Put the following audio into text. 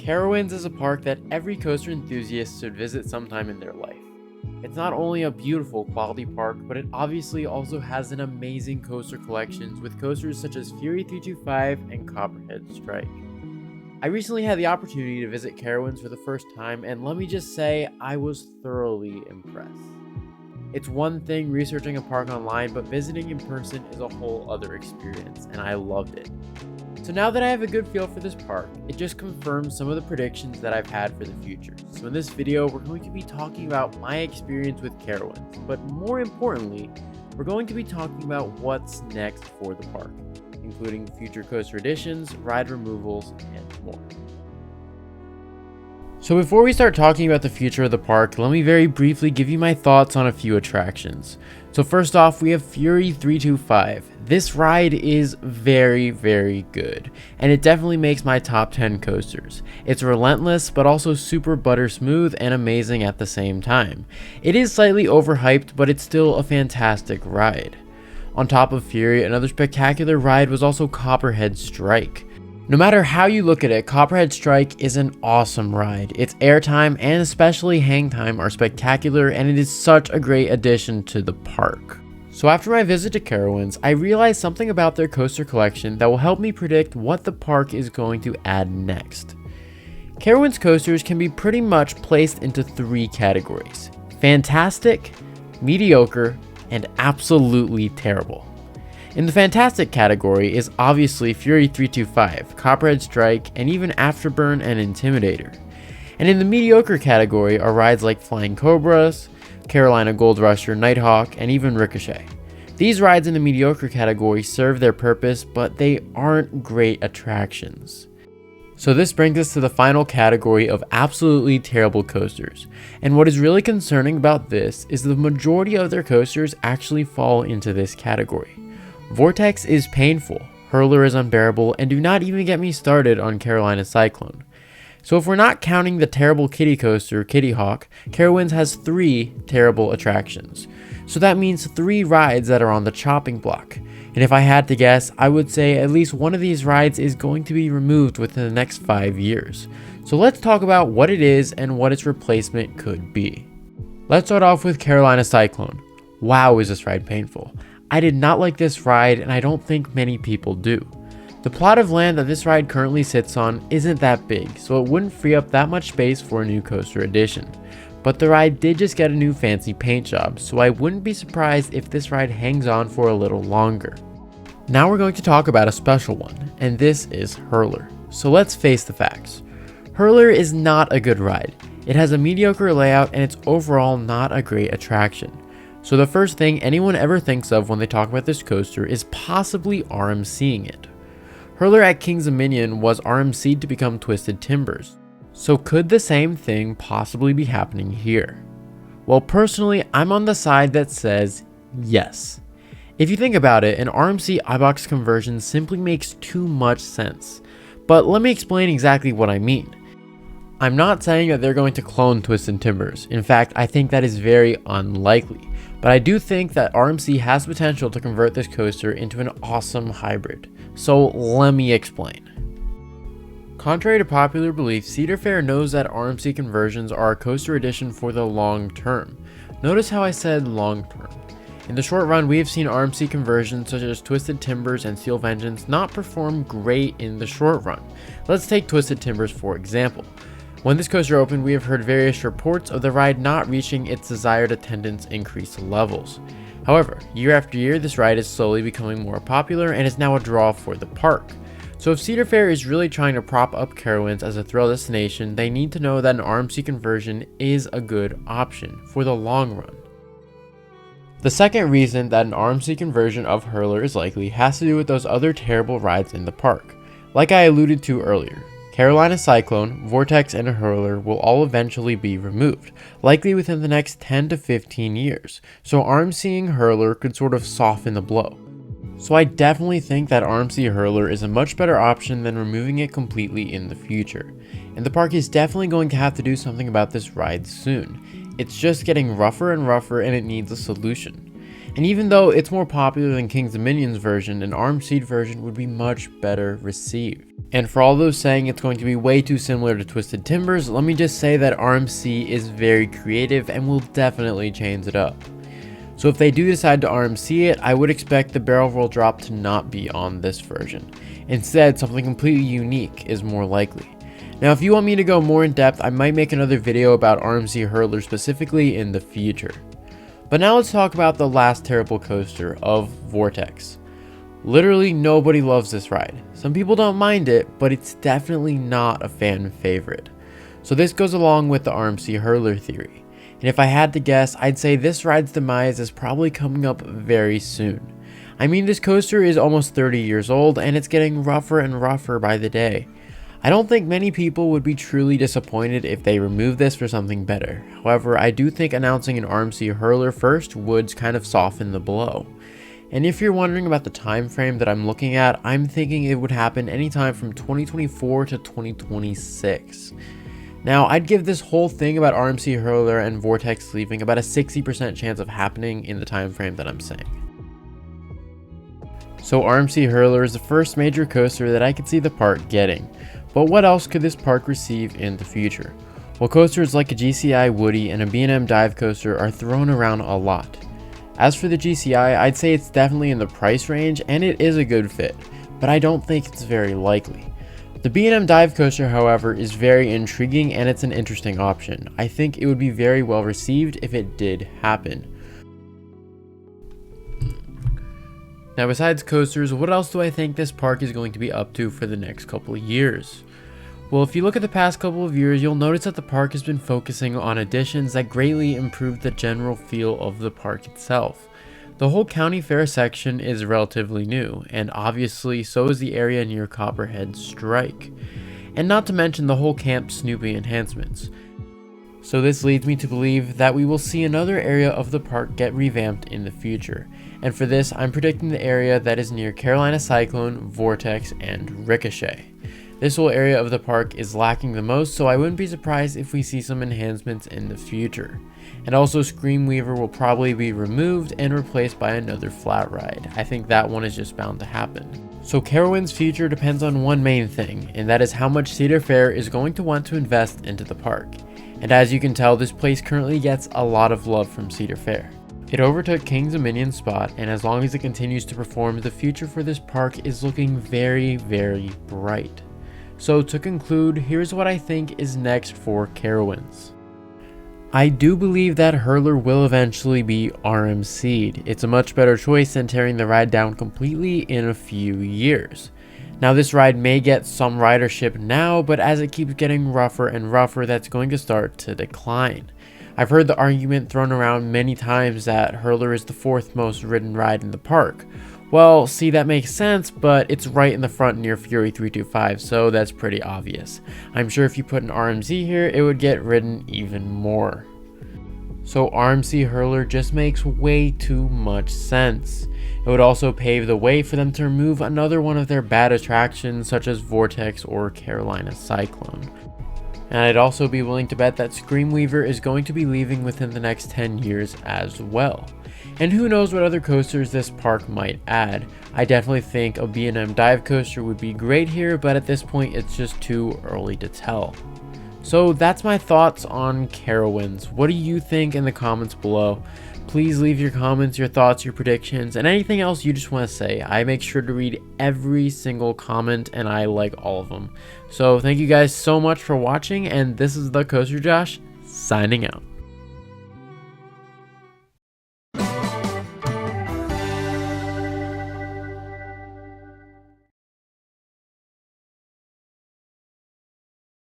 Carowinds is a park that every coaster enthusiast should visit sometime in their life. It's not only a beautiful quality park, but it obviously also has an amazing coaster collections with coasters such as Fury 325 and Copperhead Strike. I recently had the opportunity to visit Carowinds for the first time, and let me just say, I was thoroughly impressed. It's one thing researching a park online, but visiting in person is a whole other experience, and I loved it. So now that I have a good feel for this park, it just confirms some of the predictions that I've had for the future. So in this video, we're going to be talking about my experience with Carowinds, but more importantly, we're going to be talking about what's next for the park, including future coaster additions, ride removals, and more. So before we start talking about the future of the park, let me very briefly give you my thoughts on a few attractions. So first off, we have Fury 325. This ride is very good, and it definitely makes my top 10 coasters. It's relentless, but also super butter smooth and amazing at the same time. It is slightly overhyped, but it's still a fantastic ride. On top of Fury, another spectacular ride was also Copperhead Strike. No matter how you look at it, Copperhead Strike is an awesome ride. Its airtime and especially hang time are spectacular, and it is such a great addition to the park. So after my visit to Carowinds, I realized something about their coaster collection that will help me predict what the park is going to add next. Carowinds coasters can be pretty much placed into three categories: fantastic, mediocre, and absolutely terrible. In the fantastic category is obviously Fury 325, Copperhead Strike, and even Afterburn and Intimidator. And in the mediocre category are rides like Flying Cobras, Carolina Gold Rusher, Nighthawk, and even Ricochet. These rides in the mediocre category serve their purpose, but they aren't great attractions. So this brings us to the final category of absolutely terrible coasters. And what is really concerning about this is the majority of their coasters actually fall into this category. Vortex is painful, Hurler is unbearable, and do not even get me started on Carolina Cyclone. So if we're not counting the terrible kiddie coaster, Kitty Hawk, Carowinds has 3 terrible attractions. So that means 3 rides that are on the chopping block. And if I had to guess, I would say at least one of these rides is going to be removed within the next 5 years. So let's talk about what it is and what its replacement could be. Let's start off with Carolina Cyclone. Wow, is this ride painful. I did not like this ride, and I don't think many people do. The plot of land that this ride currently sits on isn't that big, so it wouldn't free up that much space for a new coaster addition. But the ride did just get a new fancy paint job, so I wouldn't be surprised if this ride hangs on for a little longer. Now we're going to talk about a special one, and this is Hurler. So let's face the facts. Hurler is not a good ride. It has a mediocre layout, and it's overall not a great attraction. So the first thing anyone ever thinks of when they talk about this coaster is possibly RMCing it. Hurler at Kings Dominion was RMC'd to become Twisted Timbers. So could the same thing possibly be happening here? Well, personally, I'm on the side that says yes. If you think about it, an RMC iBox conversion simply makes too much sense. But let me explain exactly what I mean. I'm not saying that they're going to clone Twisted Timbers. In fact, I think that is very unlikely. But I do think that RMC has potential to convert this coaster into an awesome hybrid. So let me explain. Contrary to popular belief, Cedar Fair knows that RMC conversions are a coaster addition for the long term. Notice how I said long term. In the short run, we have seen RMC conversions such as Twisted Timbers and Steel Vengeance not perform great in the short run. Let's take Twisted Timbers for example. When this coaster opened, we have heard various reports of the ride not reaching its desired attendance increase levels. However, year after year, this ride is slowly becoming more popular and is now a draw for the park. So if Cedar Fair is really trying to prop up Carowinds as a thrill destination, they need to know that an RMC conversion is a good option for the long run. The second reason that an RMC conversion of Hurler is likely has to do with those other terrible rides in the park. Like I alluded to earlier, Carolina Cyclone, Vortex, and Hurler will all eventually be removed, likely within the next 10 to 15 years, so RMCing Hurler could sort of soften the blow. So I definitely think that RMC Hurler is a much better option than removing it completely in the future, and the park is definitely going to have to do something about this ride soon. It's just getting rougher and rougher, and it needs a solution. And even though it's more popular than Kings of Minions version, an Armed Seed version would be much better received. And for all those saying it's going to be way too similar to Twisted Timbers, let me just say that RMC is very creative and will definitely change it up. So if they do decide to RMC it, I would expect the barrel roll drop to not be on this version. Instead, something completely unique is more likely. Now if you want me to go more in depth, I might make another video about RMC Hurler specifically in the future. But now let's talk about the last terrible coaster of Vortex. Literally nobody loves this ride. Some people don't mind it, but it's definitely not a fan favorite. So this goes along with the RMC Hurler theory. And if I had to guess, I'd say this ride's demise is probably coming up very soon. I mean, this coaster is almost 30 years old and it's getting rougher and rougher by the day. I don't think many people would be truly disappointed if they remove this for something better. However, I do think announcing an RMC Hurler first would kind of soften the blow. And if you're wondering about the time frame that I'm looking at, I'm thinking it would happen anytime from 2024 to 2026. Now, I'd give this whole thing about RMC Hurler and Vortex leaving about a 60% chance of happening in the time frame that I'm saying. So RMC Hurler is the first major coaster that I could see the park getting. But what else could this park receive in the future? Well, coasters like a GCI Woody and a B&M dive coaster are thrown around a lot. As for the GCI, I'd say it's definitely in the price range and it is a good fit, but I don't think it's very likely. The B&M dive coaster, however, is very intriguing and it's an interesting option. I think it would be very well received if it did happen. Now besides coasters, what else do I think this park is going to be up to for the next couple of years? Well, if you look at the past couple of years, you'll notice that the park has been focusing on additions that greatly improved the general feel of the park itself. The whole county fair section is relatively new, and obviously so is the area near Copperhead Strike. And not to mention the whole Camp Snoopy enhancements. So this leads me to believe that we will see another area of the park get revamped in the future. And for this, I'm predicting the area that is near Carolina Cyclone, Vortex, and Ricochet. This whole area of the park is lacking the most, so I wouldn't be surprised if we see some enhancements in the future. And also Screamweaver will probably be removed and replaced by another flat ride. I think that one is just bound to happen. So Carowinds' future depends on one main thing, and that is how much Cedar Fair is going to want to invest into the park. And as you can tell, this place currently gets a lot of love from Cedar Fair. It overtook Kings of Minions' spot, and as long as it continues to perform, the future for this park is looking very, very bright. So to conclude, here's what I think is next for Carowinds. I do believe that Hurler will eventually be RMC'd. It's a much better choice than tearing the ride down completely in a few years. Now this ride may get some ridership now, but as it keeps getting rougher and rougher, that's going to start to decline. I've heard the argument thrown around many times that Hurler is the fourth most ridden ride in the park. Well, see, that makes sense, but it's right in the front near Fury 325, so that's pretty obvious. I'm sure if you put an RMC here, it would get ridden even more. So RMC Hurler just makes way too much sense. It would also pave the way for them to remove another one of their bad attractions such as Vortex or Carolina Cyclone. And I'd also be willing to bet that Screamweaver is going to be leaving within the next 10 years as well. And who knows what other coasters this park might add. I definitely think a B&M dive coaster would be great here, but at this point it's just too early to tell. So that's my thoughts on Carowinds. What do you think in the comments below? Please leave your comments, your thoughts, your predictions, and anything else you just want to say. I make sure to read every single comment and I like all of them. So thank you guys so much for watching, and this is the Coaster Josh signing out.